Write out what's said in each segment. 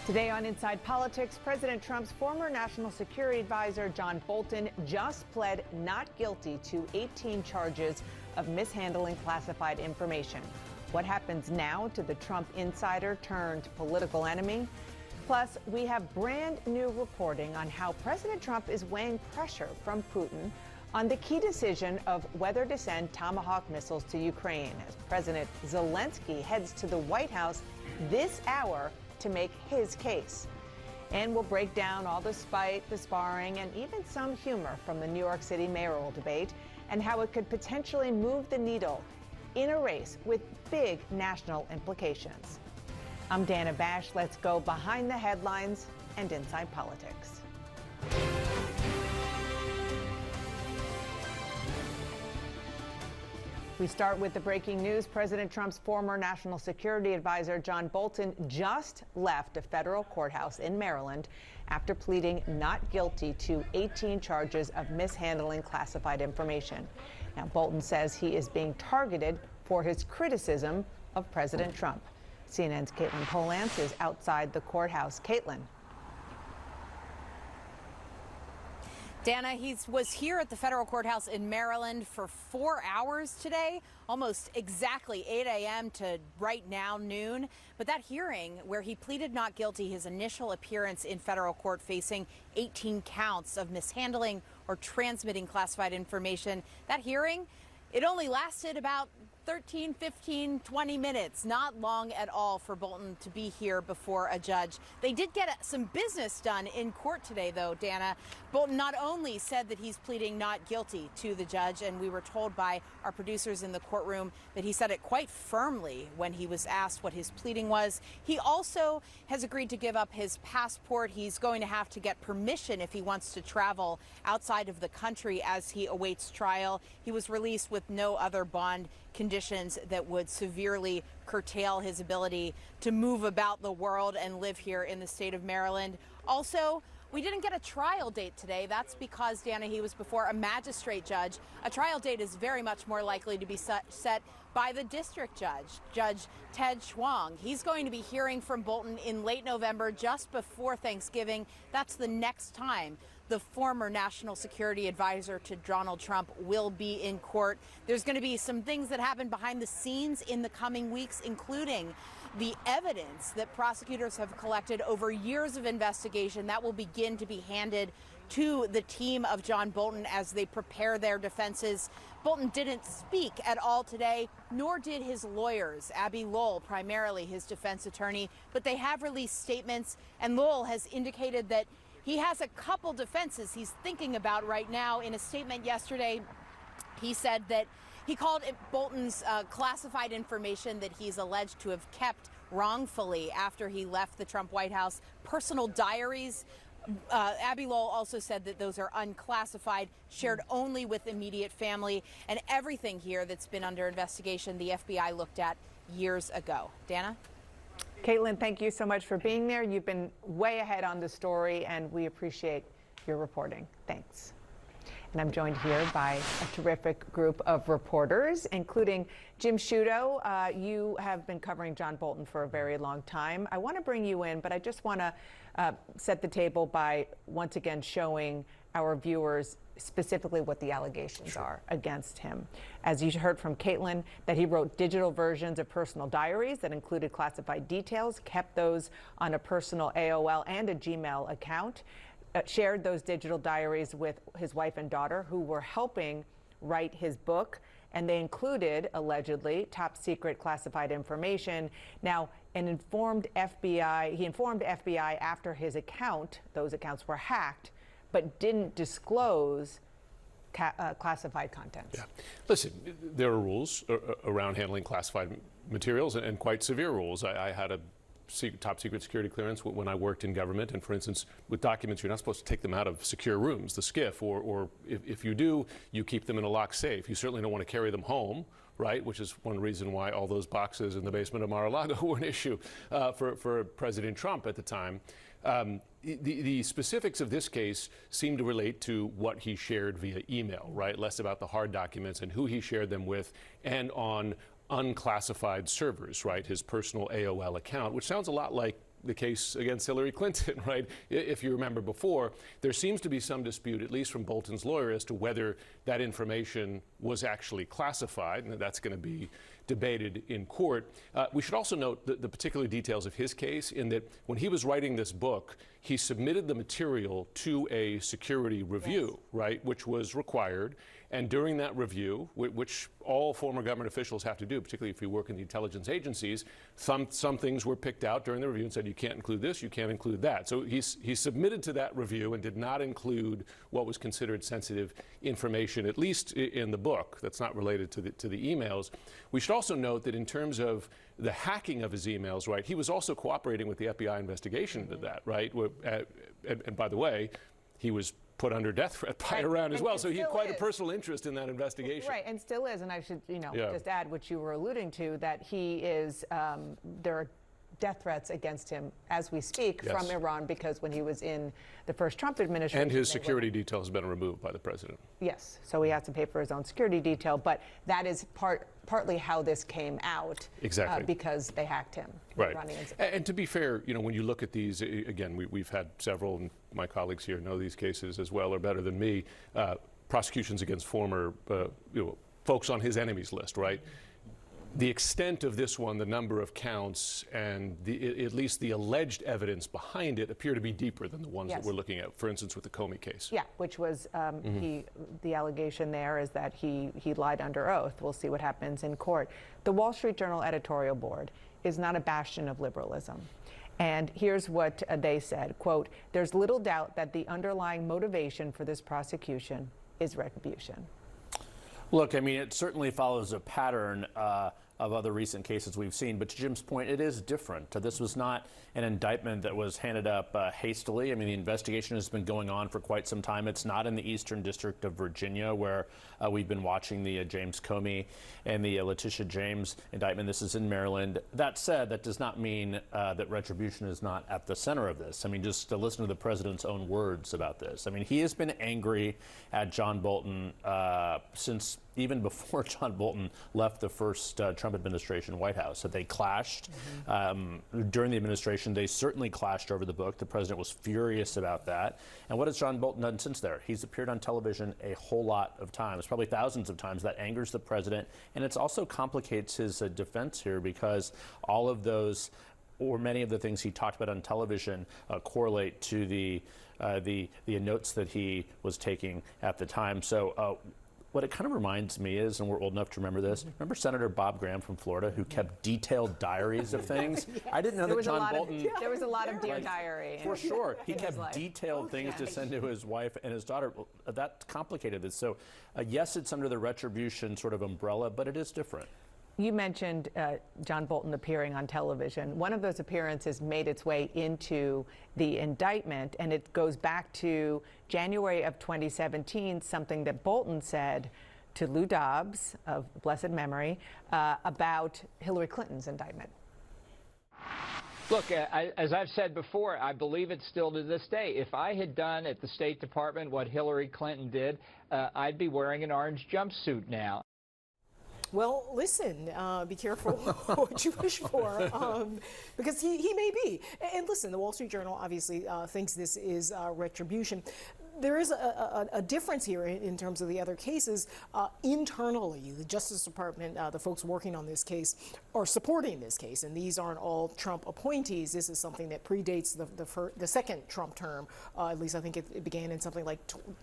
Today on Inside Politics, President Trump's former national security advisor, John Bolton, just pled not guilty to 18 charges of mishandling classified information. What happens now to the Trump insider turned political enemy? Plus, we have brand new reporting on how President Trump is weighing pressure from Putin on the key decision of whether to send Tomahawk missiles to Ukraine, as President Zelensky heads to the White House this hour to make his case. And we'll break down all the spite, the sparring, and even some humor from the New York City mayoral debate and how it could potentially move the needle in a race with big national implications. I'm Dana Bash. Let's go behind the headlines and inside politics. We start with the breaking news. President Trump's former national security advisor, John Bolton, just left a federal courthouse in Maryland after pleading not guilty to 18 charges of mishandling classified information. Now, Bolton says he is being targeted for his criticism of President Trump. CNN's Caitlin Polance is outside the courthouse. Caitlin. Dana, he was here at the federal courthouse in Maryland for 4 hours today, almost exactly 8 a.m. to right now noon. But that hearing where he pleaded not guilty, his initial appearance in federal court facing 18 counts of mishandling or transmitting classified information, that hearing, it only lasted about 13, 15, 20 minutes, not long at all for Bolton to be here before a judge. They did get some business done in court today, though, Dana. Bolton not only said that he's pleading not guilty to the judge, and we were told by our producers in the courtroom that he said it quite firmly when he was asked what his pleading was. He also has agreed to give up his passport. He's going to have to get permission if he wants to travel outside of the country as he awaits trial. He was released with no other bond conditions that would severely curtail his ability to move about the world and live here in the state of Maryland. Also, we didn't get a trial date today. That's because, Dana, he was before a magistrate judge. A trial date is very much more likely to be set by the district judge, Judge Ted Schwong. He's going to be hearing from Bolton in late November, just before Thanksgiving. That's the next time the former national security advisor to Donald Trump will be in court. There's going to be some things that happen behind the scenes in the coming weeks, including the evidence that prosecutors have collected over years of investigation that will begin to be handed to the team of John Bolton as they prepare their defenses. Bolton didn't speak at all today, nor did his lawyers, Abbe Lowell, primarily his defense attorney, but they have released statements, and Lowell has indicated that he has a couple defenses he's thinking about right now. In a statement yesterday, he said that he called it Bolton's classified information that he's alleged to have kept wrongfully after he left the Trump White House personal diaries. Abbe Lowell also said that those are unclassified, shared only with immediate family, and everything here that's been under investigation the FBI looked at years ago. Dana? Caitlin, thank you so much for being there. You've been way ahead on the story, and we appreciate your reporting. Thanks. And I'm joined here by a terrific group of reporters, including Jim Sciutto. You have been covering John Bolton for a very long time. I want to bring you in, but I just want to set the table by once again showing our viewers specifically what the allegations are against him. As you heard from Caitlin, that he wrote digital versions of personal diaries that included classified details, kept those on a personal AOL and a Gmail account, shared those digital diaries with his wife and daughter who were helping write his book, and they included, allegedly, top secret classified information. Now, he informed FBI after his account, those accounts were hacked, but didn't disclose classified contents. Yeah. Listen, there are rules around handling classified materials, and quite severe rules. I had a top secret security clearance when I worked in government, and for instance, with documents, you're not supposed to take them out of secure rooms, the SCIF, or if you do, you keep them in a locked safe. You certainly don't want to carry them home, right? Which is one reason why all those boxes in the basement of Mar-a-Lago were an issue for President Trump at the time. The specifics of this case seem to relate to what he shared via email, right? Less about the hard documents and who he shared them with, and on unclassified servers, right? His personal AOL account, which sounds a lot like the case against Hillary Clinton, right? If you remember before, there seems to be some dispute, at least from Bolton's lawyer, as to whether that information was actually classified, and that's going to be debated in court. We should also note the particular details of his case in that when he was writing this book, he submitted the material to a security review, right, which was required. And during that review, which all former government officials have to do, particularly if you work in the intelligence agencies, some things were picked out during the review and said, you can't include this, you can't include that. So he submitted to that review and did not include what was considered sensitive information, at least in the book. That's not related to the emails. We should also note that in terms of the hacking of his emails, right, he was also cooperating with the FBI investigation into that, right? And by the way, he was put under death threat by Iran as well. So he had quite a personal interest in that investigation. Right, and still is. And I should, just add what you were alluding to, that he is, there are death threats against him as we speak from Iran, because when he was in the first Trump administration. And his security detail has been removed by the president. Yes, so he has to pay for his own security detail, but that is partly how this came out. Exactly. Because they hacked him. Right. And to be fair, when you look at these, again, we've had several, and my colleagues here know these cases as well or better than me, prosecutions against former folks on his enemies list, right? The extent of this one, the number of counts, and at least the alleged evidence behind it appear to be deeper than the ones that we're looking at, for instance, with the Comey case. Yeah, which was the allegation there is that he lied under oath. We'll see what happens in court. The Wall Street Journal editorial board is not a bastion of liberalism. And here's what they said, quote, "There's little doubt that the underlying motivation for this prosecution is retribution." Look, I mean, it certainly follows a pattern of other recent cases we've seen. But to Jim's point, it is different. This was not an indictment that was handed up hastily. I mean, the investigation has been going on for quite some time. It's not in the Eastern District of Virginia, where we've been watching the James Comey and the Letitia James indictment. This is in Maryland. That said, that does not mean that retribution is not at the center of this. I mean, just to listen to the president's own words about this. I mean, he has been angry at John Bolton since even before John Bolton left the first Trump administration White House. So they clashed during the administration. They certainly clashed over the book. The president was furious about that. And what has John Bolton done since there? He's appeared on television a whole lot of times, probably thousands of times. That angers the president. And it also complicates his defense here, because all of those, or many of the things he talked about on television, correlate to the notes that he was taking at the time. So what it kind of reminds me is, and we're old enough to remember this, remember Senator Bob Graham from Florida, who kept detailed diaries of things? I didn't know that John Bolton... There was a lot of Dear Diary. For sure. He kept detailed things to send to his wife and his daughter. Well, that complicated this. So yes, it's under the retribution sort of umbrella, but it is different. You mentioned John Bolton appearing on television. One of those appearances made its way into the indictment, and it goes back to January of 2017, something that Bolton said to Lou Dobbs, of blessed memory, about Hillary Clinton's indictment. Look, as I've said before, I believe it still to this day. If I had done at the State Department what Hillary Clinton did, I'd be wearing an orange jumpsuit now. Well, listen, be careful what you wish for, because he may be. And listen, the Wall Street Journal obviously thinks this is retribution. There is a difference here in terms of the other cases. Internally, the Justice Department, the folks working on this case, are supporting this case, and these aren't all Trump appointees. This is something that predates the second Trump term. At least I think it began in something like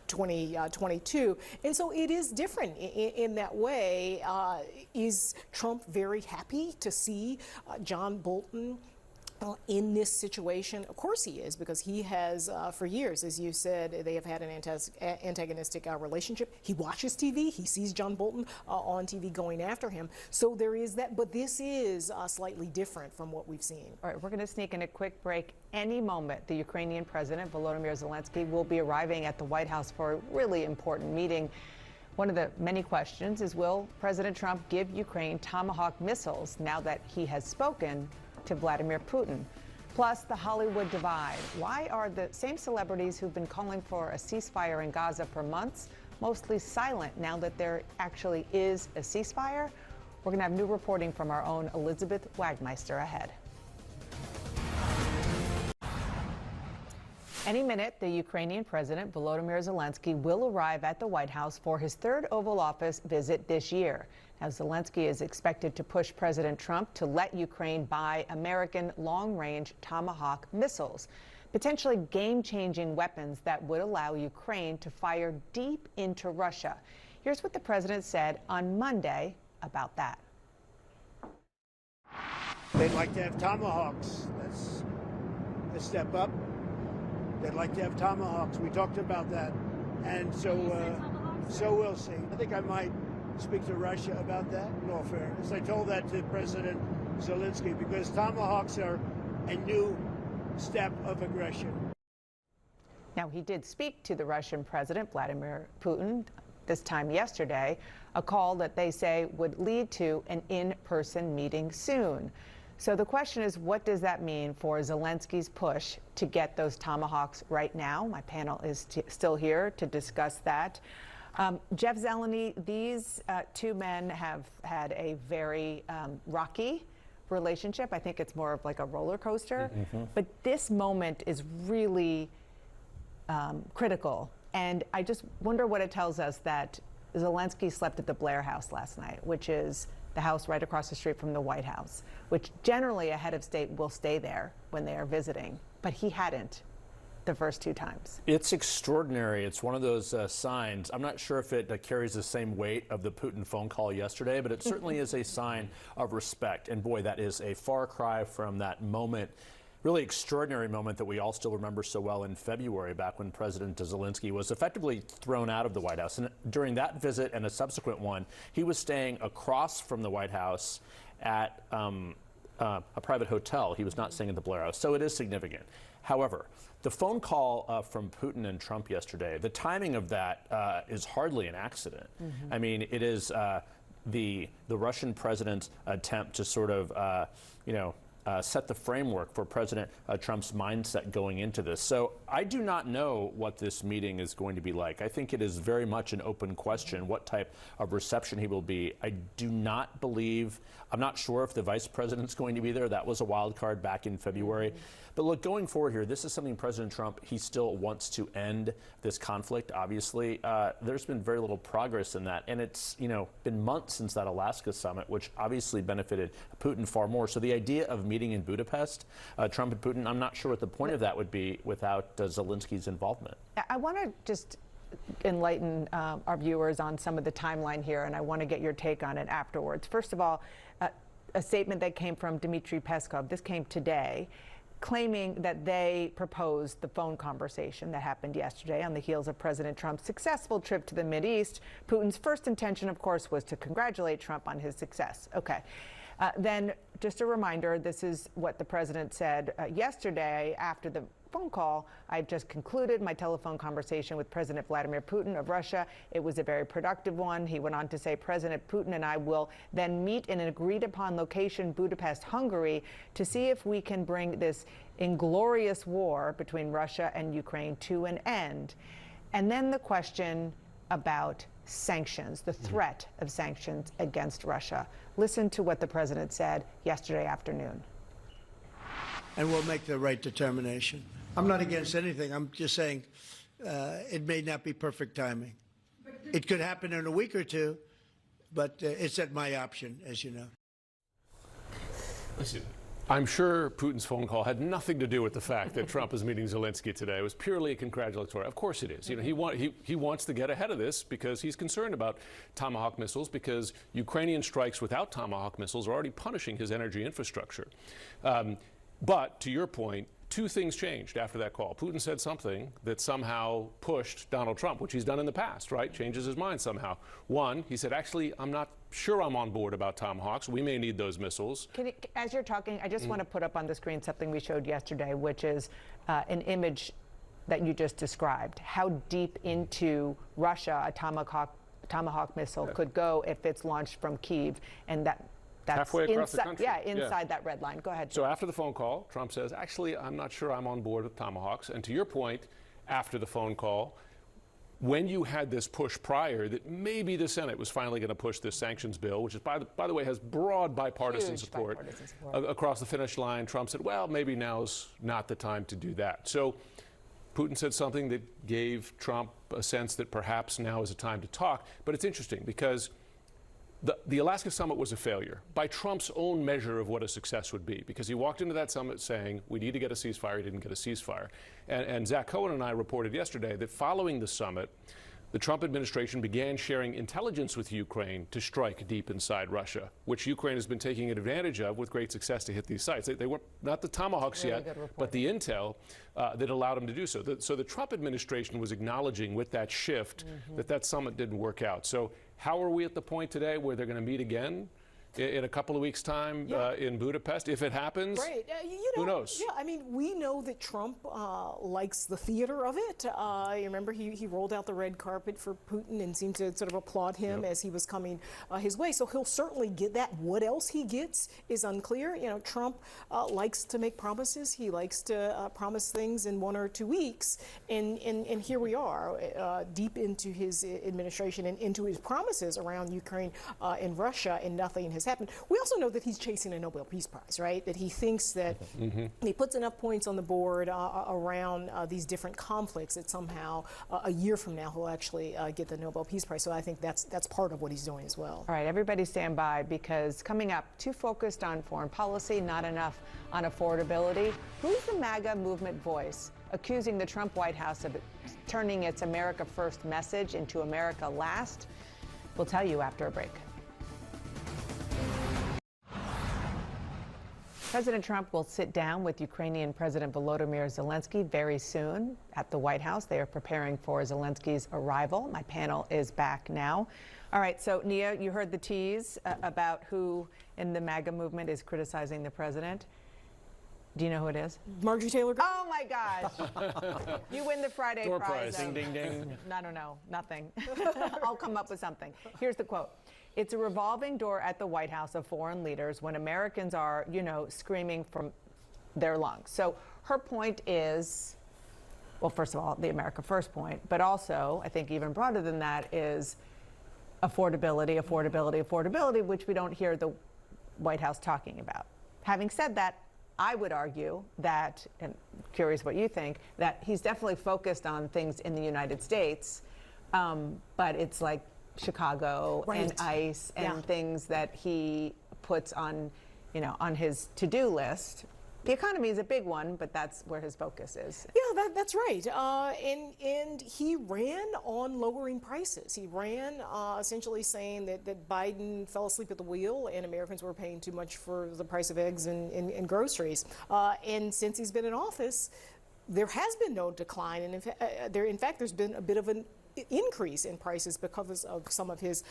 2022. And so it is different in that way. Is Trump very happy to see John Bolton in this situation? Of course he is, because he has, for years, as you said, they have had an antagonistic relationship. He watches TV. He sees John Bolton on TV going after him. So there is that, but this is slightly different from what we've seen. All right, we're going to sneak in a quick break. Any moment, the Ukrainian president, Volodymyr Zelensky, will be arriving at the White House for a really important meeting. One of the many questions is, will President Trump give Ukraine Tomahawk missiles now that he has spoken to Vladimir Putin? Plus, the Hollywood divide. Why are the same celebrities who've been calling for a ceasefire in Gaza for months mostly silent now that there actually is a ceasefire? We're going to have new reporting from our own Elizabeth Wagmeister ahead. Any minute, the Ukrainian President Volodymyr Zelensky will arrive at the White House for his third Oval Office visit this year. Now, Zelensky is expected to push President Trump to let Ukraine buy American long-range Tomahawk missiles, potentially game-changing weapons that would allow Ukraine to fire deep into Russia. Here's what the president said on Monday about that. They'd like to have Tomahawks. That's a step up. They'd like to have Tomahawks. We talked about that. And so we'll see. I think I might speak to Russia about that, in all fairness. I told that to President Zelensky because Tomahawks are a new step of aggression. Now, he did speak to the Russian President, Vladimir Putin, this time yesterday, a call that they say would lead to an in-person meeting soon. So the question is, what does that mean for Zelensky's push to get those Tomahawks right now? My panel is still here to discuss that. Jeff Zeleny, these two men have had a very rocky relationship. I think it's more of like a roller coaster. But this moment is really critical. And I just wonder what it tells us that Zelensky slept at the Blair House last night, which is the house right across the street from the White House, which generally a head of state will stay there when they are visiting. But he hadn't the first two times. It's extraordinary. It's one of those signs. I'm not sure if it carries the same weight of the Putin phone call yesterday, but it certainly is a sign of respect. And boy, that is a far cry from that moment, really extraordinary moment that we all still remember so well in February, back when President Zelensky was effectively thrown out of the White House. And during that visit and a subsequent one, he was staying across from the White House at a private hotel. He was not staying at the Blair House. So it is significant. However, the phone call from Putin and Trump yesterday, the timing of that is hardly an accident. I mean, it is the Russian president's attempt to sort of, set the framework for President Trump's mindset going into this. So I do not know what this meeting is going to be like. I think it is very much an open question what type of reception he will be. I do not believe, I'm not sure if the vice president's going to be there. That was a wild card back in February. But look, going forward here, this is something President Trump, he still wants to end this conflict, obviously. There's been very little progress in that. And it's, been months since that Alaska summit, which obviously benefited Putin far more. So the idea of meeting in Budapest, Trump and Putin, I'm not sure what the point of that would be without Zelensky's involvement. I want to just enlighten our viewers on some of the timeline here, and I want to get your take on it afterwards. First of all, a statement that came from Dmitry Peskov, this came today, claiming that they proposed the phone conversation that happened yesterday on the heels of President Trump's successful trip to the Mideast. Putin's first intention, of course, was to congratulate Trump on his success. Okay. Then just a reminder, this is what the president said yesterday after the phone call. I've just concluded my telephone conversation with President Vladimir Putin of Russia. It was a very productive one. He went on to say President Putin and I will then meet in an agreed upon location, Budapest, Hungary, to see if we can bring this inglorious war between Russia and Ukraine to an end. And then the question about sanctions, the threat of sanctions against Russia. Listen to what the president said yesterday afternoon. And we'll make the right determination. I'm not against anything. I'm just saying it may not be perfect timing. It could happen in a week or two, but it's at my option, as you know. Listen, I'm sure Putin's phone call had nothing to do with the fact that Trump is meeting Zelensky today. It was purely congratulatory. Of course it is. He wants to get ahead of this because he's concerned about Tomahawk missiles, because Ukrainian strikes without Tomahawk missiles are already punishing his energy infrastructure. But to your point, two things changed after that call. Putin said something that somehow pushed Donald Trump, which he's done in the past, right? Changes his mind somehow. One, he said, actually, I'm not sure I'm on board about Tomahawks. We may need those missiles. As you're talking, I just want to put up on the screen something we showed yesterday, which is an image that you just described. How deep into Russia a Tomahawk missile could go if it's launched from Kyiv, and that's halfway across the country. Yeah, inside that red line. Go ahead, Jim. So after the phone call, Trump says, actually, I'm not sure I'm on board with Tomahawks. And to your point, after the phone call, when you had this push prior that maybe the Senate was finally going to push this sanctions bill, which is, by the way, has broad bipartisan support across the finish line, Trump said, well, maybe now's not the time to do that. So Putin said something that gave Trump a sense that perhaps now is a time to talk. But it's interesting because the Alaska summit was a failure by Trump's own measure of what a success would be, because he walked into that summit saying, we need to get a ceasefire. He didn't get a ceasefire. And Zach Cohen and I reported yesterday that following the summit, the Trump administration began sharing intelligence with Ukraine to strike deep inside Russia, which Ukraine has been taking advantage of with great success to hit these sites. They were not the Tomahawks Really yet, but the intel that allowed them to do so. So the Trump administration was acknowledging with that shift that summit didn't work out. So how are we at the point today where they're going to meet again in a couple of weeks' time in Budapest, if it happens? Right. Who knows? Yeah, I mean, we know that Trump likes the theater of it. You remember he rolled out the red carpet for Putin and seemed to sort of applaud him as he was coming his way. So he'll certainly get that. What else he gets is unclear. You know, Trump likes to make promises. He likes to promise things in 1 or 2 weeks. And here we are, deep into his administration and into his promises around Ukraine and Russia, and nothing has happened. We also know that he's chasing a Nobel Peace Prize, right? That he thinks that he puts enough points on the board around these different conflicts that somehow a year from now he'll actually get the Nobel Peace Prize. So I think that's part of what he's doing as well. All right, everybody stand by, because coming up, too focused on foreign policy, not enough on affordability. Who's the MAGA movement voice accusing the Trump White House of turning its America First message into America Last? We'll tell you after a break. President Trump will sit down with Ukrainian President Volodymyr Zelensky very soon at the White House. They are preparing for Zelensky's arrival. My panel is back now. All right, so Nia, you heard the tease about who in the MAGA movement is criticizing the president. Do you know who it is? Marjorie Taylor Greene. Oh my gosh. You win the Friday Door prize. prize. Ding, ding, ding. I don't know, nothing. I'll come up with something. Here's the quote. It's a revolving door at the White House of foreign leaders when Americans are, you know, screaming from their lungs. So her point is, well, first of all, the America First point, but also, I think even broader than that, is affordability, affordability, affordability, which we don't hear the White House talking about. Having said that, I would argue that, and curious what you think, that he's definitely focused on things in the United States, but it's like Chicago and ICE and things that he puts on, you know, on his to-do list. The economy is a big one, but that's where his focus is. Yeah, that's right. And he ran on lowering prices. He ran essentially saying that Biden fell asleep at the wheel and Americans were paying too much for the price of eggs and groceries. And since he's been in office, there has been no decline. And in fact, there's been a bit of an increase in prices because of some of his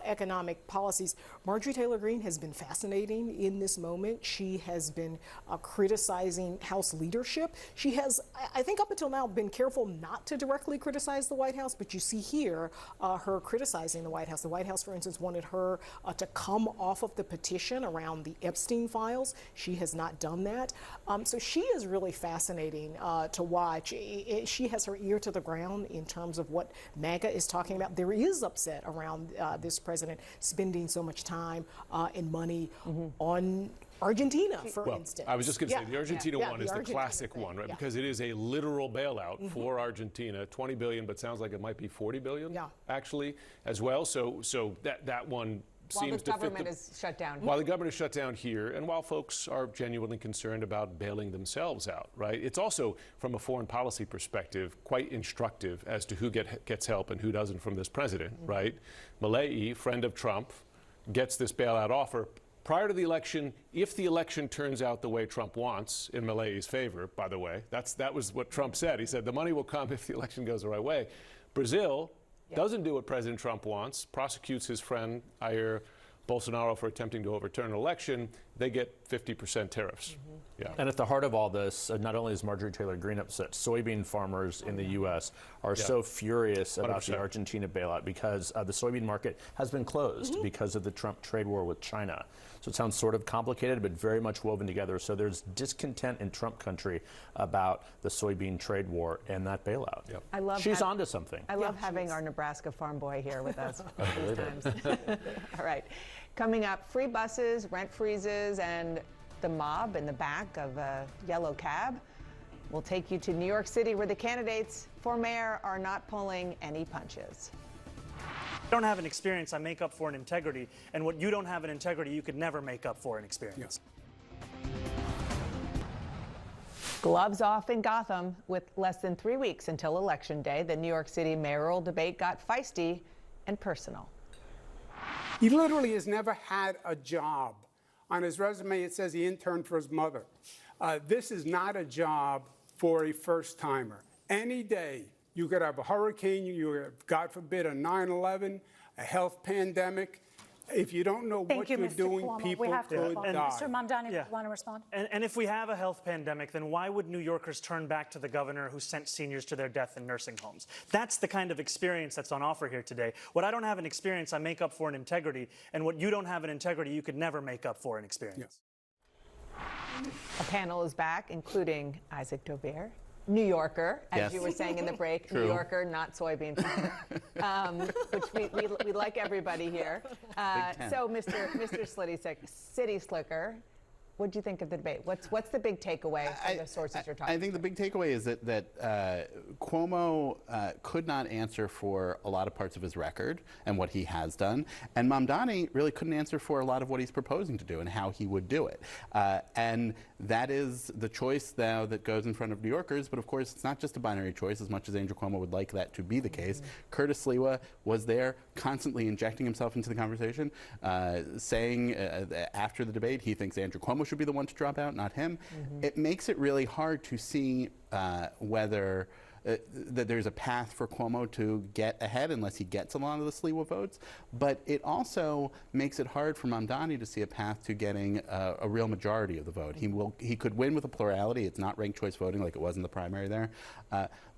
economic policies. Marjorie Taylor Greene has been fascinating in this moment. She has been criticizing House leadership. She has, I think up until now, been careful not to directly criticize the White House, but you see here her criticizing the White House. The White House, for instance, wanted her to come off of the petition around the Epstein files. She has not done that. So she is really fascinating to watch. She has her ear to the ground in terms of what MAGA is talking about. There is upset around this president spending so much time and money on Argentina, for instance. I was just going to say, the Argentina one is the classic one, right? Because it is a literal bailout for Argentina, $20 billion, but sounds like it might be $40 billion, actually, as well. So that one seems to fit. While the government is shut down. While the government is shut down here, and while folks are genuinely concerned about bailing themselves out, right? It's also, from a foreign policy perspective, quite instructive as to who gets help and who doesn't from this president, right? Milei, friend of Trump, gets this bailout offer. Prior to the election, if the election turns out the way Trump wants, in Milei's favor, by the way, that was what Trump said. He said the money will come if the election goes the right way. Brazil doesn't do what President Trump wants, prosecutes his friend Jair Bolsonaro for attempting to overturn an election. They get 50% tariffs. And at the heart of all this, not only is Marjorie Taylor Greene upset, soybean farmers in the U.S. are so furious about 100%. The Argentina bailout because the soybean market has been closed because of the Trump trade war with China. So it sounds sort of complicated, but very much woven together. So there's discontent in Trump country about the soybean trade war and that bailout. I love She's onto something. I love having our Nebraska farm boy here with us these times. All right. Coming up, free buses, rent freezes, and the mob in the back of a yellow cab. We'll take you to New York City, where the candidates for mayor are not pulling any punches. I don't have an experience, I make up for in integrity. And what you don't have in integrity, you could never make up for in experience. Gloves off in Gotham. With less than 3 weeks until Election Day, the New York City mayoral debate got feisty and personal. He literally has never had a job. On his resume, it says he interned for his mother. This is not a job for a first-timer. Any day, you could have a hurricane, you have, God forbid, a 9/11, a health pandemic. If you don't know what you're doing, people could die. Mr. Mamdani, Yeah. want to respond? And if we have a health pandemic, then why would New Yorkers turn back to the governor who sent seniors to their death in nursing homes? That's the kind of experience that's on offer here today. What I don't have in experience, I make up for in integrity. And what you don't have in integrity, you could never make up for in experience. Yes. A panel is back, including Isaac Dovere, New Yorker, as Yes. you were saying in the break. True. New Yorker, not soybean farmer, which we like everybody here. Big So, Mr. City Slicker, what do you think of the debate? What's the big takeaway from the sources you're talking I think the big takeaway is that Cuomo could not answer for a lot of parts of his record and what he has done, and Mamdani really couldn't answer for a lot of what he's proposing to do and how he would do it. And that is the choice now that goes in front of New Yorkers, but of course it's not just a binary choice as much as Andrew Cuomo would like that to be the case. Curtis Sliwa was there constantly injecting himself into the conversation, saying after the debate he thinks Andrew Cuomo should be the one to drop out, not him. It makes it really hard to see whether that there's a path for Cuomo to get ahead unless he gets a lot of the Sliwa votes. But it also makes it hard for Mamdani to see a path to getting a real majority of the vote. He could win with a plurality. It's not ranked choice voting like it was in the primary there.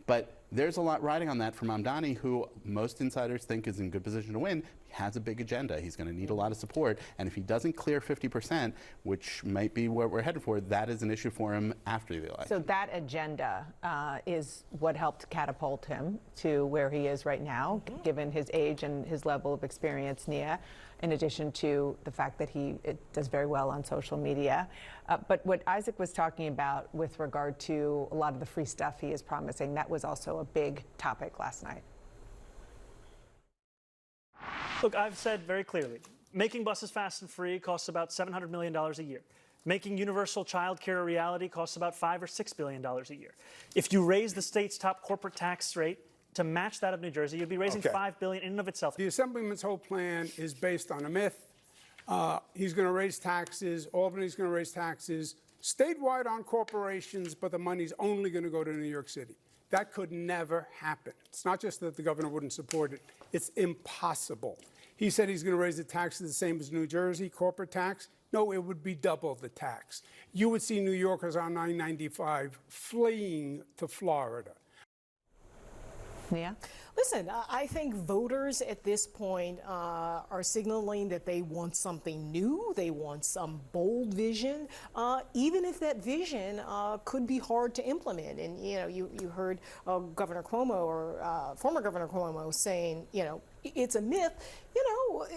But there's a lot riding on that for Mamdani, who most insiders think is in good position to win. He has a big agenda. He's going to need a lot of support. And if he doesn't clear 50%, which might be what we're headed for, that is an issue for him after the election. So that agenda is what helped catapult him to where he is right now, given his age and his level of experience, Nia, in addition to the fact that he does very well on social media. But what Isaac was talking about with regard to a lot of the free stuff he is promising, that was also a big topic last night. Look, I've said very clearly, making buses fast and free costs about $700 million a year. Making universal child care a reality costs about $5 or $6 billion a year. If you raise the state's top corporate tax rate to match that of New Jersey, you'd be raising $5 billion in and of itself. The Assemblyman's whole plan is based on a myth. He's going to raise taxes. Albany's going to raise taxes statewide on corporations, but the money's only going to go to New York City. That could never happen. It's not just that the governor wouldn't support it. It's impossible. He said he's going to raise the taxes the same as New Jersey, corporate tax. No, it would be double the tax. You would see New Yorkers on 995 fleeing to Florida. Nia? Listen, I think voters at this point are signaling that they want something new. They want some bold vision, even if that vision could be hard to implement. And, you know, you heard Governor Cuomo or former Governor Cuomo saying, you know, it's a myth. You know,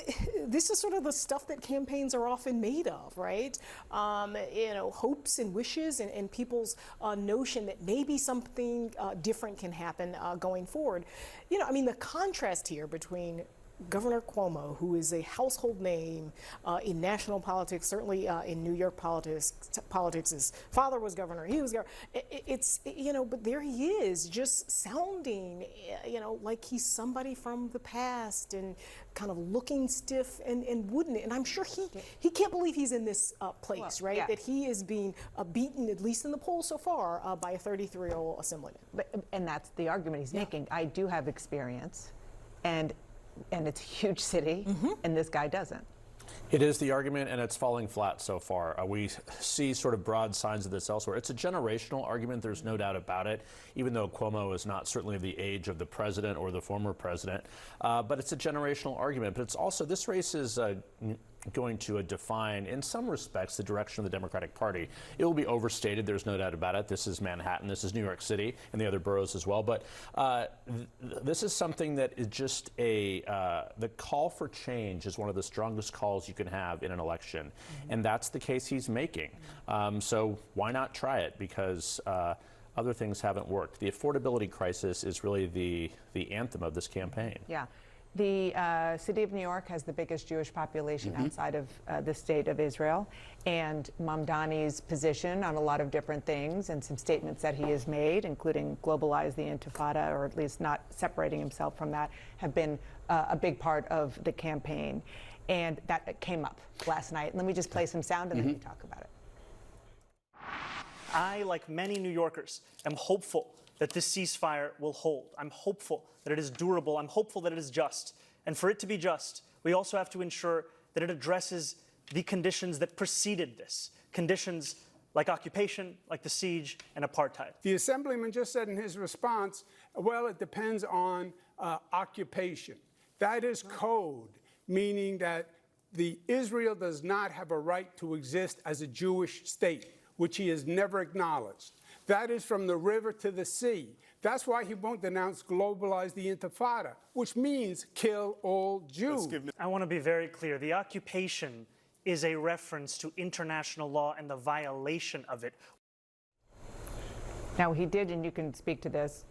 this is sort of the stuff that campaigns are often made of, right? You know, hopes and wishes and people's notion that maybe something different can happen going forward. You know, I mean, the contrast here between Governor Cuomo, who is a household name in national politics, certainly in New York politics. His father was governor. He was governor. It's, you know, but there he is, just sounding, you know, like he's somebody from the past and kind of looking stiff and wooden. And I'm sure he can't believe he's in this place, right? Yeah. That he is being beaten, at least in the polls so far, by a 33-year-old assemblyman. And that's the argument he's making. I do have experience, and it's a huge city, and this guy doesn't. It is the argument, and it's falling flat so far. We see sort of broad signs of this elsewhere. It's a generational argument, there's no doubt about it, even though Cuomo is not certainly of the age of the president or the former president. But it's a generational argument. But it's also, this race is going to define, in some respects, the direction of the Democratic Party. It will be overstated, there's no doubt about it. This is Manhattan, this is New York City, and the other boroughs as well. But this is something that is just the call for change is one of the strongest calls you can have in an election. And that's the case he's making. So why not try it? Because other things haven't worked. The affordability crisis is really the anthem of this campaign. Yeah. The city of New York has the biggest Jewish population outside of the state of Israel. And Mamdani's position on a lot of different things and some statements that he has made, including globalize the Intifada, or at least not separating himself from that, have been a big part of the campaign. And that came up last night. Let me just play some sound and then we talk about it. I, like many New Yorkers, am hopeful that this ceasefire will hold. I'm hopeful that it is durable. I'm hopeful that it is just. And for it to be just, we also have to ensure that it addresses the conditions that preceded this. Conditions like occupation, like the siege, and apartheid. The assemblyman just said in his response, well, it depends on occupation. That is code, meaning that Israel does not have a right to exist as a Jewish state, which he has never acknowledged. That is from the river to the sea. That's why he won't denounce globalize the Intifada, which means kill all Jews. I want to be very clear. The occupation is a reference to international law and the violation of it. Now, he did, and you can speak to this,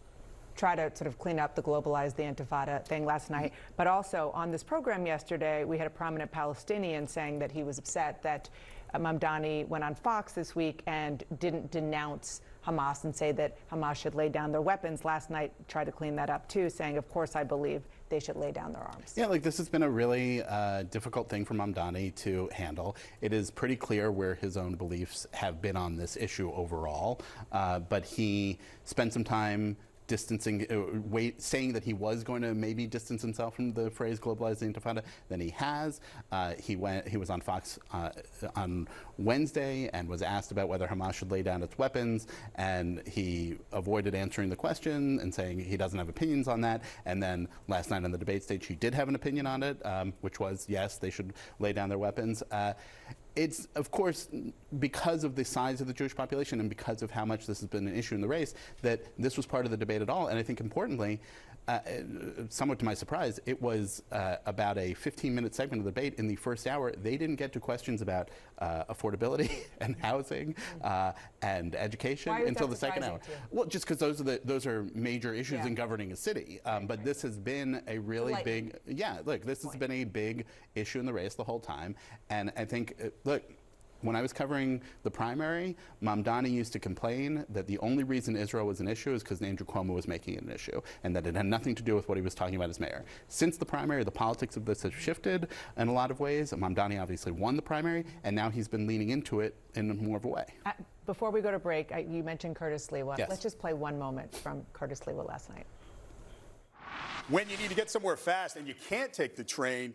try to sort of clean up the globalize the Intifada thing last night. But also on this program yesterday, we had a prominent Palestinian saying that he was upset that Mamdani went on Fox this week and didn't denounce Hamas and say that Hamas should lay down their weapons. Last night, tried to clean that up too, saying, of course, I believe they should lay down their arms. Yeah, like this has been a really difficult thing for Mamdani to handle. It is pretty clear where his own beliefs have been on this issue overall, but he spent some time distancing, saying that he was going to maybe distance himself from the phrase globalize the Intifada. Then he has. He was on Fox on Wednesday and was asked about whether Hamas should lay down its weapons, and he avoided answering the question and saying he doesn't have opinions on that. And then last night on the debate stage, he did have an opinion on it, which was, yes, they should lay down their weapons. It's, of course, because of the size of the Jewish population and because of how much this has been an issue in the race, that this was part of the debate at all. And I think importantly, somewhat to my surprise, it was about a 15-minute segment of the debate. In the first hour, they didn't get to questions about affordability and housing and education until the second hour. Well, just because those are major issues in governing a city. But this has been a really big, this has been a big issue in the race the whole time. And I think, when I was covering the primary, Mamdani used to complain that the only reason Israel was an issue is because Andrew Cuomo was making it an issue, and that it had nothing to do with what he was talking about as mayor. Since the primary, the politics of this has shifted in a lot of ways. Mamdani obviously won the primary, and now he's been leaning into it in more of a way. Before we go to break, you mentioned Curtis Lewa. Yes. Let's just play one moment from Curtis Lewa last night. When you need to get somewhere fast and you can't take the train,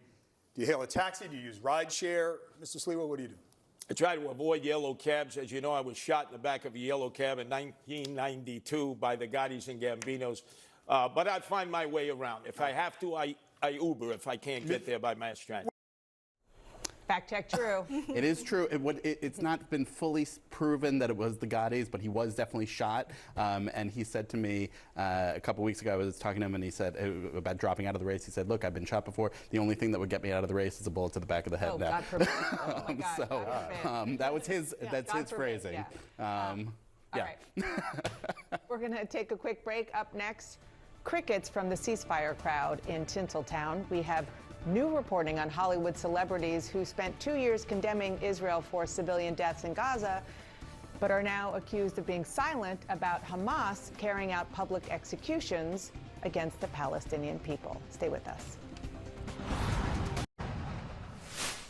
do you hail a taxi? Do you use rideshare? Mr. Sliwa, what do you do? I try to avoid yellow cabs. As you know, I was shot in the back of a yellow cab in 1992 by the Gottis and Gambinos. But I find my way around. If I have to, I Uber if I can't get there by mass transit. Fact check true. It is true. It's not been fully proven that it was the Gottis, but he was definitely shot. And he said to me a couple weeks ago, I was talking to him, and he said about dropping out of the race. He said, "Look, I've been shot before. The only thing that would get me out of the race is a bullet to the back of the head." Oh, now. God forbid. Oh, my God. So that was his. That's God his forbid, phrasing. All right. We're going to take a quick break. Up next, crickets from the ceasefire crowd in Tinseltown. We have new reporting on Hollywood celebrities who spent 2 years condemning Israel for civilian deaths in Gaza, but are now accused of being silent about Hamas carrying out public executions against the Palestinian people. Stay with us.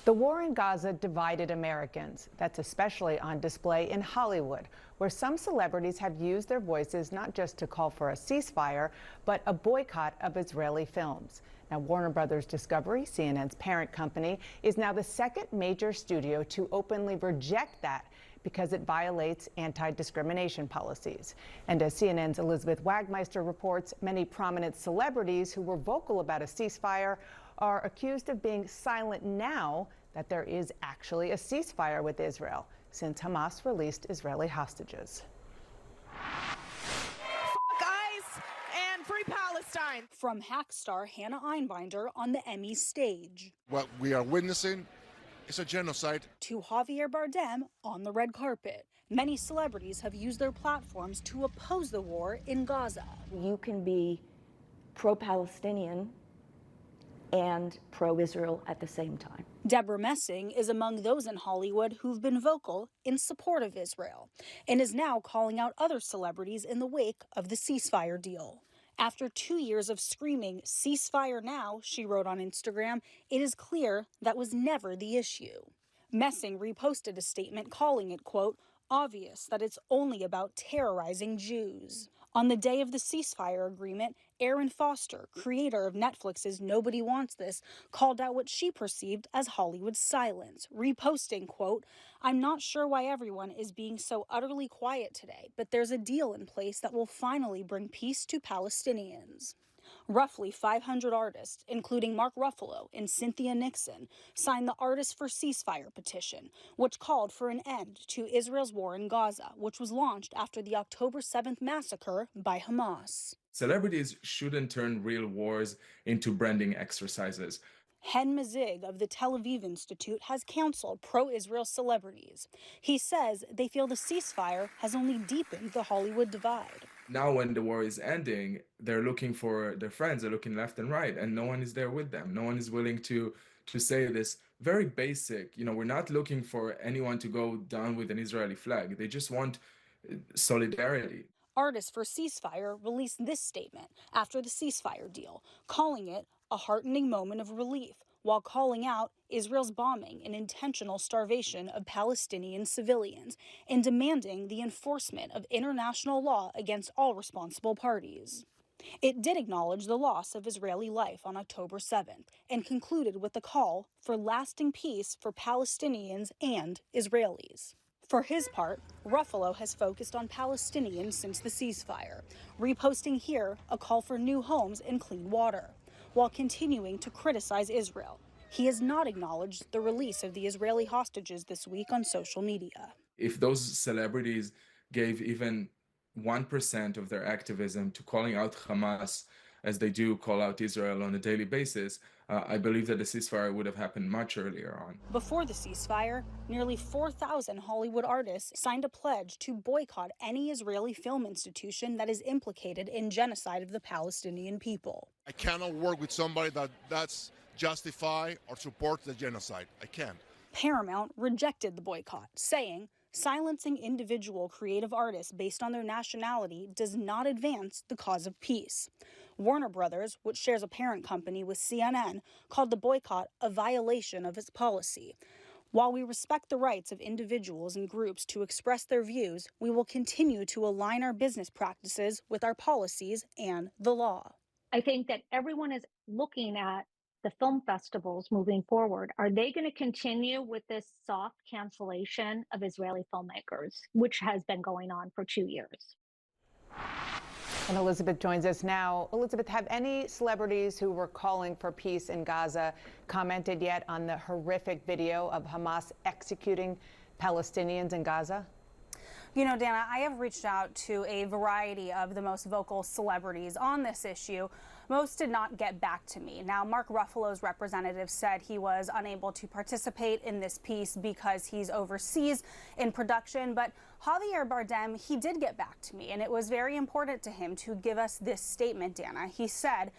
The war in Gaza divided Americans. That's especially on display in Hollywood, where some celebrities have used their voices not just to call for a ceasefire, but a boycott of Israeli films. Now, Warner Brothers Discovery, CNN's parent company, is now the second major studio to openly reject that because it violates anti-discrimination policies. And as CNN's Elizabeth Wagmeister reports, many prominent celebrities who were vocal about a ceasefire are accused of being silent now that there is actually a ceasefire with Israel since Hamas released Israeli hostages. Free Palestine. From Hack star Hannah Einbinder on the Emmy stage. What we are witnessing It's a genocide. To Javier Bardem on the red carpet. Many celebrities have used their platforms to oppose the war in Gaza. You can be pro-Palestinian and pro-Israel at the same time. Deborah Messing is among those in Hollywood who've been vocal in support of Israel and is now calling out other celebrities in the wake of the ceasefire deal. After 2 years of screaming, "Ceasefire now," she wrote on Instagram, it is clear that was never the issue. Messing reposted a statement calling it, quote, obvious that it's only about terrorizing Jews. On the day of the ceasefire agreement, Erin Foster, creator of Netflix's Nobody Wants This, called out what she perceived as Hollywood's silence, reposting, quote, I'm not sure why everyone is being so utterly quiet today, but there's a deal in place that will finally bring peace to Palestinians. Roughly 500 artists, including Mark Ruffalo and Cynthia Nixon, signed the Artists for Ceasefire petition, which called for an end to Israel's war in Gaza, which was launched after the October 7th massacre by Hamas. Celebrities shouldn't turn real wars into branding exercises. Hen Mazig of the Tel Aviv Institute has counseled pro-Israel celebrities. He says they feel the ceasefire has only deepened the Hollywood divide. Now when the war is ending, they're looking for their friends, they're looking left and right, and no one is there with them. No one is willing to say this very basic, we're not looking for anyone to go down with an Israeli flag. They just want solidarity. Artists for Ceasefire released this statement after the ceasefire deal, calling it a heartening moment of relief, while calling out Israel's bombing and intentional starvation of Palestinian civilians and demanding the enforcement of international law against all responsible parties. It did acknowledge the loss of Israeli life on October 7th and concluded with a call for lasting peace for Palestinians and Israelis. For his part, Ruffalo has focused on Palestinians since the ceasefire, reposting here a call for new homes and clean water, while continuing to criticize Israel. He has not acknowledged the release of the Israeli hostages this week on social media. If those celebrities gave even 1% of their activism to calling out Hamas, as they do call out Israel on a daily basis, I believe that the ceasefire would have happened much earlier on. Before the ceasefire, nearly 4,000 Hollywood artists signed a pledge to boycott any Israeli film institution that is implicated in genocide of the Palestinian people. I cannot work with somebody that's justify or support the genocide. I can't. Paramount rejected the boycott, saying silencing individual creative artists based on their nationality does not advance the cause of peace. Warner Brothers, which shares a parent company with CNN, called the boycott a violation of its policy. While we respect the rights of individuals and groups to express their views, we will continue to align our business practices with our policies and the law. I think that everyone is looking at the film festivals moving forward. Are they going to continue with this soft cancellation of Israeli filmmakers, which has been going on for 2 years? And Elizabeth joins us now. Elizabeth, have any celebrities who were calling for peace in Gaza commented yet on the horrific video of Hamas executing Palestinians in Gaza? You know, Dana, I have reached out to a variety of the most vocal celebrities on this issue. Most did not get back to me. Now, Mark Ruffalo's representative said he was unable to participate in this piece because he's overseas in production. But Javier Bardem, he did get back to me, and it was very important to him to give us this statement, Dana. He said,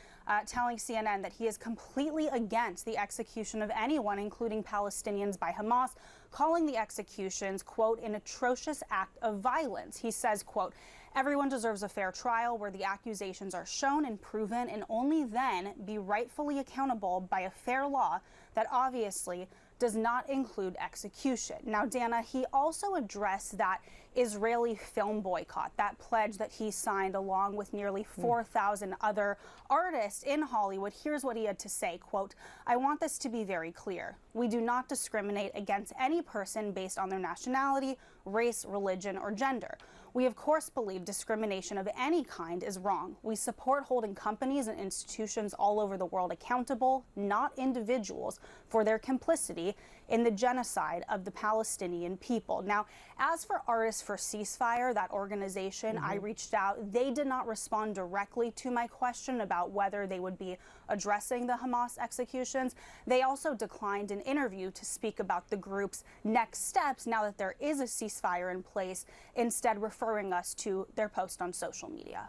telling CNN that he is completely against the execution of anyone, including Palestinians, by Hamas, calling the executions, quote, an atrocious act of violence. He says, quote, everyone deserves a fair trial where the accusations are shown and proven, and only then be rightfully accountable by a fair law that obviously does not include execution. Now, Dana, he also addressed that Israeli film boycott, that pledge that he signed along with nearly 4,000 other artists in Hollywood. Here's what he had to say, quote, I want this to be very clear. We do not discriminate against any person based on their nationality, race, religion, or gender. We, of course, believe discrimination of any kind is wrong. We support holding companies and institutions all over the world accountable, not individuals, for their complicity in the genocide of the Palestinian people. Now, as for Artists for Ceasefire, that organization, I reached out. They did not respond directly to my question about whether they would be addressing the Hamas executions. They also declined an interview to speak about the group's next steps now that there is a ceasefire in place, instead referring us to their post on social media.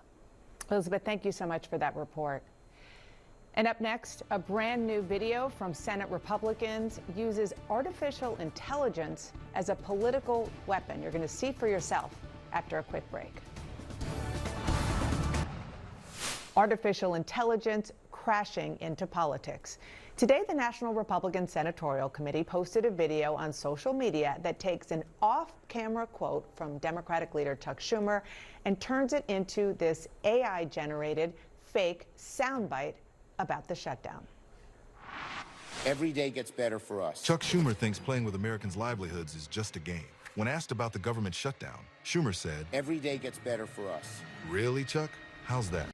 Elizabeth, thank you so much for that report. And up next, a brand new video from Senate Republicans uses artificial intelligence as a political weapon. You're going to see for yourself after a quick break. Artificial intelligence crashing into politics. Today, the National Republican Senatorial Committee posted a video on social media that takes an off-camera quote from Democratic leader Chuck Schumer and turns it into this AI-generated fake soundbite about the shutdown. Every day gets better for us. Chuck Schumer thinks playing with Americans' livelihoods is just a game. When asked about the government shutdown, Schumer said, "Every day gets better for us." Really, Chuck? How's that?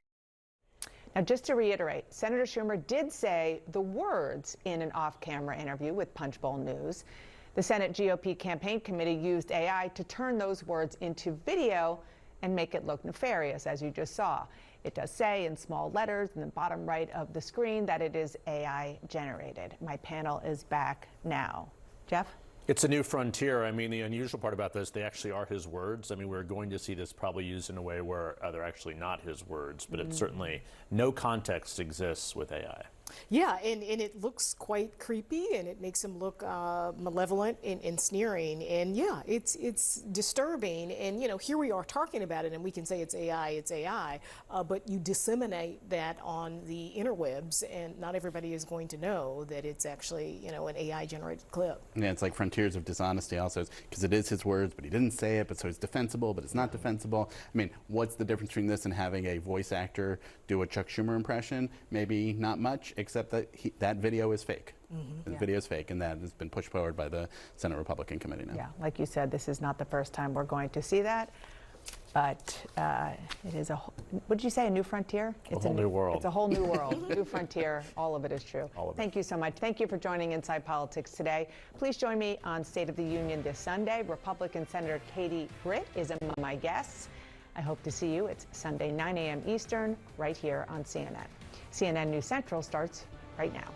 Now, just to reiterate, Senator Schumer did say the words in an off-camera interview with Punchbowl News. The Senate GOP campaign committee used AI to turn those words into video and make it look nefarious, as you just saw. It does say in small letters in the bottom right of the screen that it is AI generated. My panel is back now. Jeff? It's a new frontier. I mean, the unusual part about this, they actually are his words. I mean, we're going to see this probably used in a way where they're actually not his words, but it's certainly no context exists with AI. Yeah, and it looks quite creepy, and it makes him look malevolent and sneering, and yeah, it's disturbing. And you know, here we are talking about it, and we can say it's AI, but you disseminate that on the interwebs, and not everybody is going to know that it's actually, you know, an AI-generated clip. Yeah, it's like frontiers of dishonesty also, because it is his words, but he didn't say it, but so it's defensible, but it's not defensible. I mean, what's the difference between this and having a voice actor do a Chuck Schumer impression? Maybe not much, except that that video is fake. The video is fake, and that has been pushed forward by the Senate Republican Committee now. Yeah, like you said, this is not the first time we're going to see that, but it is a, what did you say, a new frontier? It's a whole new world. It's a whole new world, new frontier, all of it is true. Thank you so much. Thank you for joining Inside Politics today. Please join me on State of the Union this Sunday. Republican Senator Katie Britt is among my guests. I hope to see you. It's Sunday, 9 a.m. Eastern, right here on CNN. CNN News Central starts right now.